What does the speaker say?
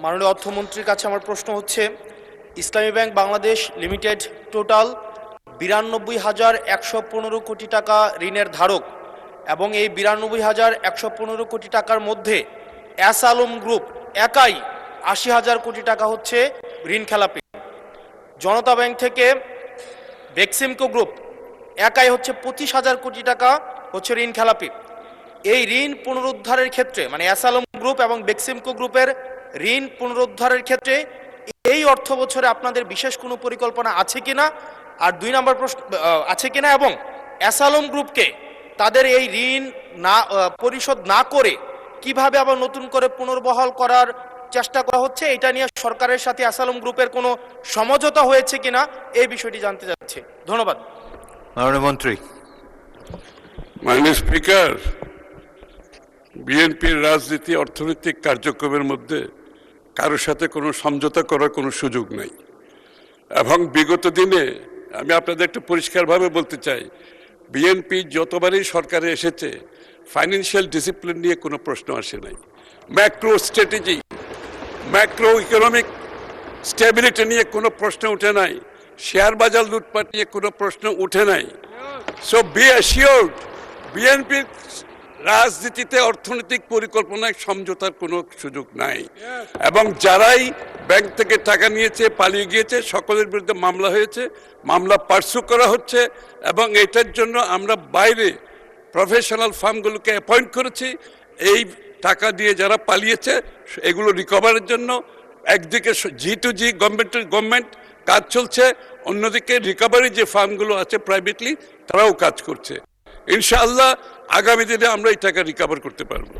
মাননীয় অর্থমন্ত্রীর কাছে আমার প্রশ্ন হচ্ছে, ইসলামী ব্যাংক বাংলাদেশ লিমিটেড টোটাল 92,115 কোটি টাকা ঋণের ধারক এবং এই 92,115 কোটি টাকার মধ্যে এস আলম গ্রুপ একাই 80,000 কোটি টাকা হচ্ছে ঋণ খেলাপি। জনতা ব্যাংক থেকে বেক্সিমকো গ্রুপ একাই হচ্ছে 25,000 কোটি টাকা হচ্ছে ঋণ খেলাপি। এই ঋণ পুনরুদ্ধারের ক্ষেত্রে মানে এস আলম গ্রুপ এবং বেক্সিমকো গ্রুপের ঋণ পুনরুদ্ধারের ক্ষেত্রে এই অর্থ বছরে আপনাদের বিশেষ কোনো পরিকল্পনা আছে কিনা, আর 2 নম্বর প্রশ্ন আছে কিনা, এবং এস আলম গ্রুপকে তাদের এই ঋণ না পরিশোধ না করে কিভাবে আবার নতুন করে পুনর্বহাল করার চেষ্টা করা হচ্ছে, এটা নিয়ে সরকারের সাথে এস আলম গ্রুপের কোনো সমঝোতা হয়েছে কিনা এই বিষয়টি জানতে চাচ্ছি। ধন্যবাদ। মাননীয় মন্ত্রী। মাননীয় স্পিকার, বিএনপির রাজনীতি অর্থনৈতিক কার্যক্রমের মধ্যে কারোর সাথে কোনো সমঝোতা করার কোনো সুযোগ নাই, এবং বিগত দিনে আমি আপনাদের একটু পরিষ্কারভাবে বলতে চাই, বিএনপি যতবারই সরকারে এসেছে ফাইন্যান্সিয়াল ডিসিপ্লিন নিয়ে কোনো প্রশ্ন আসে নাই, macro strategy macro economic stability নিয়ে কোনো প্রশ্ন উঠে নাই, শেয়ার বাজার লুটপাট নিয়ে কোনো প্রশ্ন উঠে নাই। সো বি অ্যাসিওর্ড, বিএনপির রাজনীতিতে অর্থনৈতিক পরিকল্পনায় সমঝোতার কোনো সুযোগ নাই, এবং যারাই ব্যাংক থেকে টাকা নিয়েছে পালিয়ে গিয়েছে সকলের বিরুদ্ধে মামলা হয়েছে, মামলা পার্সু করা হচ্ছে, এবং এটার জন্য আমরা বাইরে প্রফেশনাল ফার্মগুলোকে অ্যাপয়েন্ট করেছি এই টাকা দিয়ে যারা পালিয়েছে এগুলো রিকভারের জন্য। একদিকে G2G গভর্নমেন্ট কাজ চলছে, অন্যদিকে রিকভারি যে ফার্মগুলো আছে প্রাইভেটলি তারাও কাজ করছে। ইনশাআল্লাহ আগামী দিনে আমরা এই টাকা রিকভার করতে পারবো।